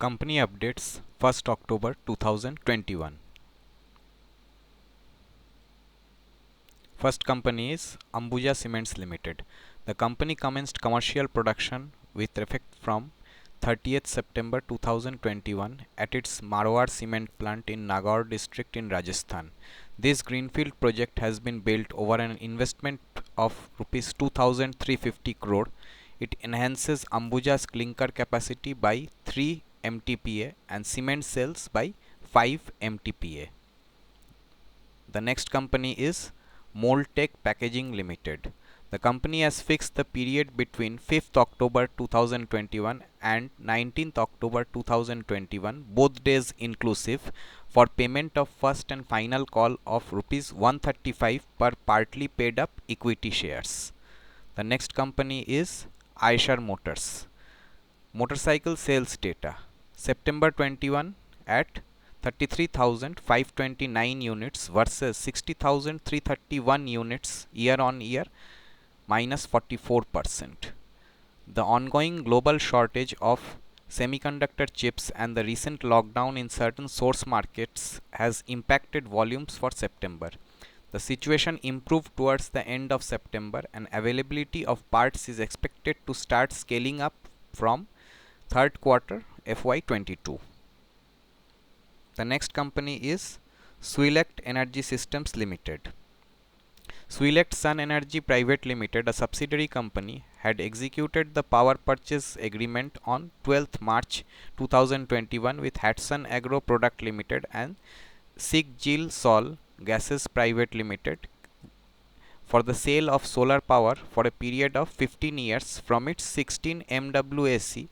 Company updates 1st October 2021. First company is Ambuja Cements Limited. The company commenced commercial production with effect from 30th September 2021 at its Marwar cement plant in Nagaur district in Rajasthan. This greenfield project has been built over an investment of rupees 2350 crore. It enhances Ambuja's clinker capacity by 3 MTPA and cement sales by 5 MTPA. The next company is Moltech Packaging Limited. The company has fixed the period between 5th October 2021 and 19th October 2021, both days inclusive, for payment of first and final call of rupees 135 per partly paid up equity shares. The next company is Eicher Motors. Motorcycle sales data September 21 at 33,529 units versus 60,331 units year on year, minus 44%. The ongoing global shortage of semiconductor chips and the recent lockdown in certain source markets has impacted volumes for September. The situation improved towards the end of September and availability of parts is expected to start scaling up from third quarter FY22. The next company is Swelect Energy Systems Limited. Swelect Sun Energy Private Limited, a subsidiary company, had executed the power purchase agreement on 12th March 2021 with Hatsun Agro Product Limited and Sikjil Sol Gases Private Limited for the sale of solar power for a period of 15 years from its 16 MWAC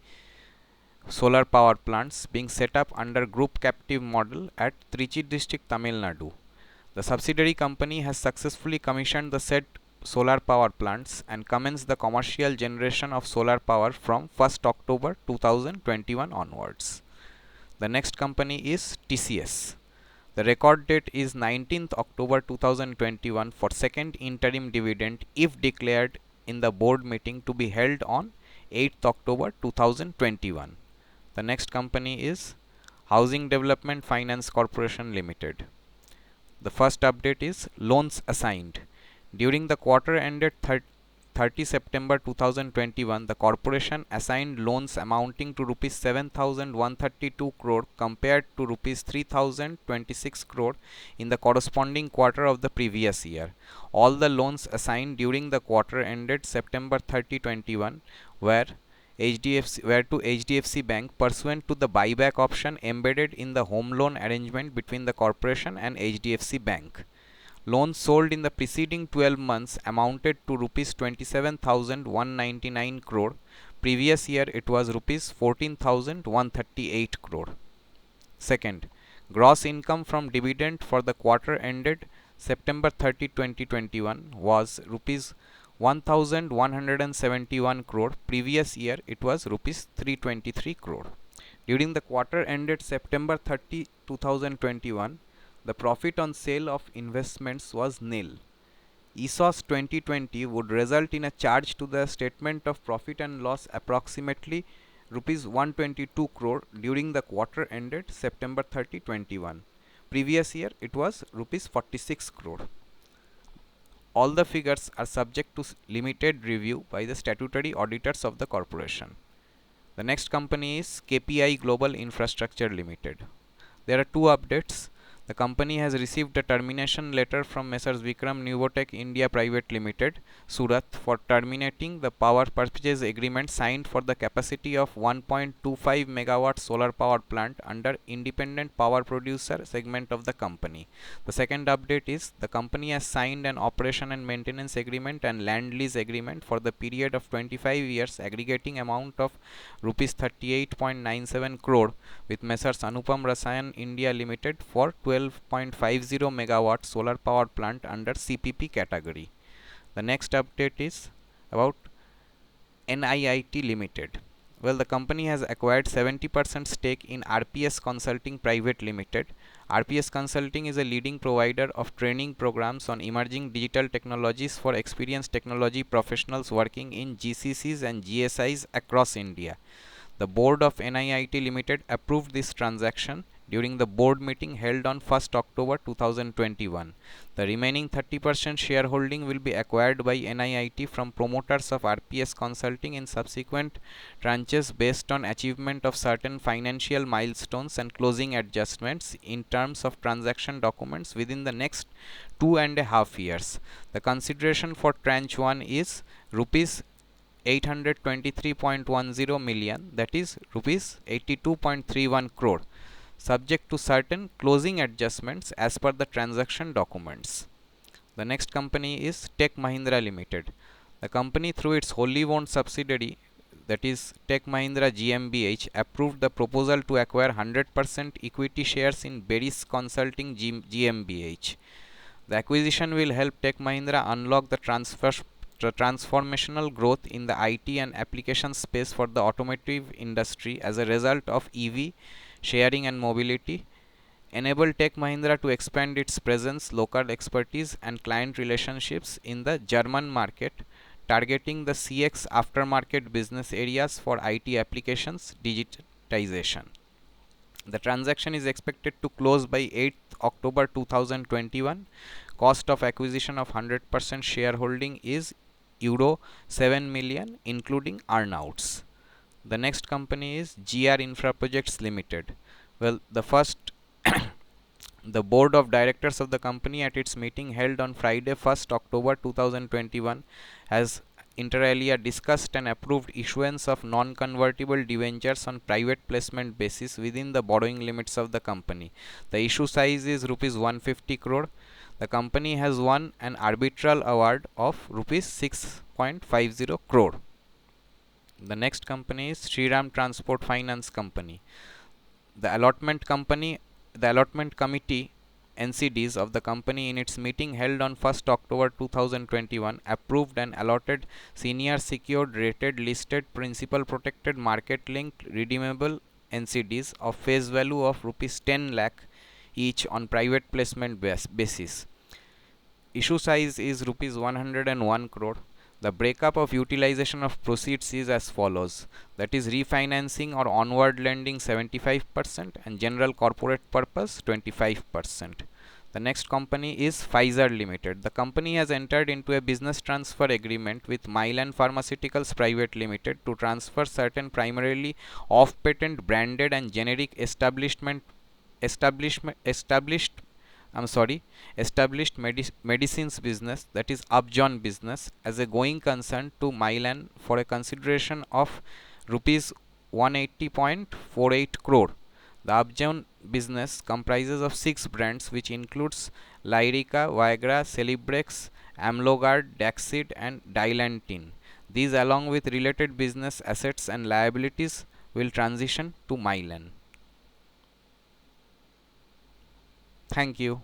solar power plants being set up under group captive model at Trichy district, Tamil Nadu. The subsidiary company has successfully commissioned the said solar power plants and commenced the commercial generation of solar power from 1st October 2021 onwards. The next company is TCS. The record date is 19th October 2021 for second interim dividend if declared in the board meeting to be held on 8th October 2021. The next company is Housing Development Finance Corporation Limited. The first update is loans assigned. During the quarter ended 30 September 2021, the corporation assigned loans amounting to rupees 7,132 crore compared to rupees 3,026 crore in the corresponding quarter of the previous year. All the loans assigned during the quarter ended September 30, 2021 were to HDFC Bank pursuant to the buyback option embedded in the home loan arrangement between the corporation and HDFC Bank. Loans sold in the preceding 12 months amounted to rupees 27,199 crore. Previous year it was rupees 14,138 crore. Second, gross income from dividend for the quarter ended September 30, 2021 was rupees 1171 crore. Previous year it was rupees 323 crore. During the quarter ended September 30, 2021, the profit on sale of investments was nil. ESOS 2020 would result in a charge to the statement of profit and loss approximately rupees 122 crore during the quarter ended September 30, 2021. Previous year it was rupees 46 crore. All the figures are subject to limited review by the statutory auditors of the corporation. The next company is KPI Global Infrastructure Limited. There are two updates. The company has received a termination letter from Messrs. Vikram Nuvotech India Private Limited, Surat, for terminating the power purchase agreement signed for the capacity of 1.25 megawatt solar power plant under independent power producer segment of the company. The second update is the company has signed an operation and maintenance agreement and land lease agreement for the period of 25 years aggregating amount of rupees 38.97 crore with Messrs. Anupam Rasayan India Limited for 12.50 megawatt solar power plant under CPP category. The next update is about NIIT Limited. Well, the company has acquired 70% stake in RPS Consulting Private Limited. RPS Consulting is a leading provider of training programs on emerging digital technologies for experienced technology professionals working in GCCs and GSIs across India. The board of NIIT Limited approved this transaction during the board meeting held on 1st October 2021. The remaining 30% shareholding will be acquired by NIIT from promoters of RPS Consulting in subsequent tranches based on achievement of certain financial milestones and closing adjustments in terms of transaction documents within the next 2.5 years. The consideration for tranche 1 is rupees 823.10 million, that is rupees 82.31 crore, subject to certain closing adjustments as per the transaction documents. The next company is Tech Mahindra Limited. The company, through its wholly owned subsidiary, that is Tech Mahindra GmbH, approved the proposal to acquire 100% equity shares in Beris Consulting GmbH. The acquisition will help Tech Mahindra unlock the transformational growth in the IT and application space for the automotive industry as a result of EV sharing and mobility, enable Tech Mahindra to expand its presence, local expertise and client relationships in the German market, targeting the CX aftermarket business areas for IT applications digitization. The transaction is expected to close by 8th October 2021. Cost of acquisition of 100% shareholding is euro 7 million including earnouts. The next company is GR Infra Projects Limited. Well, the board of directors of the company at its meeting held on Friday 1st October 2021 has inter alia discussed and approved issuance of non-convertible debentures on private placement basis within the borrowing limits of the company. The issue size is rupees 150 crore. The company has won an arbitral award of rupees 6.50 crore. The next company is Shriram Transport Finance Company. The allotment committee NCDs of the company in its meeting held on 1st October 2021 approved and allotted senior secured rated listed principal protected market linked redeemable NCDs of face value of rupees 10 lakh each on private placement basis. Issue size is rupees 101 crore. The breakup of utilization of proceeds is as follows, that is refinancing or onward lending 75% and general corporate purpose 25%. The next company is Pfizer Limited. The company has entered into a business transfer agreement with Mylan Pharmaceuticals Private Limited to transfer certain primarily off-patent branded and generic established medicines business, that is Upjohn business, as a going concern to Mylan for a consideration of rupees 180.48 crore. The Upjohn business comprises of 6 brands which includes Lyrica, Viagra, Celebrex, Amlogard, Daxid and Dilantin. These along with related business assets and liabilities will transition to Mylan. Thank you.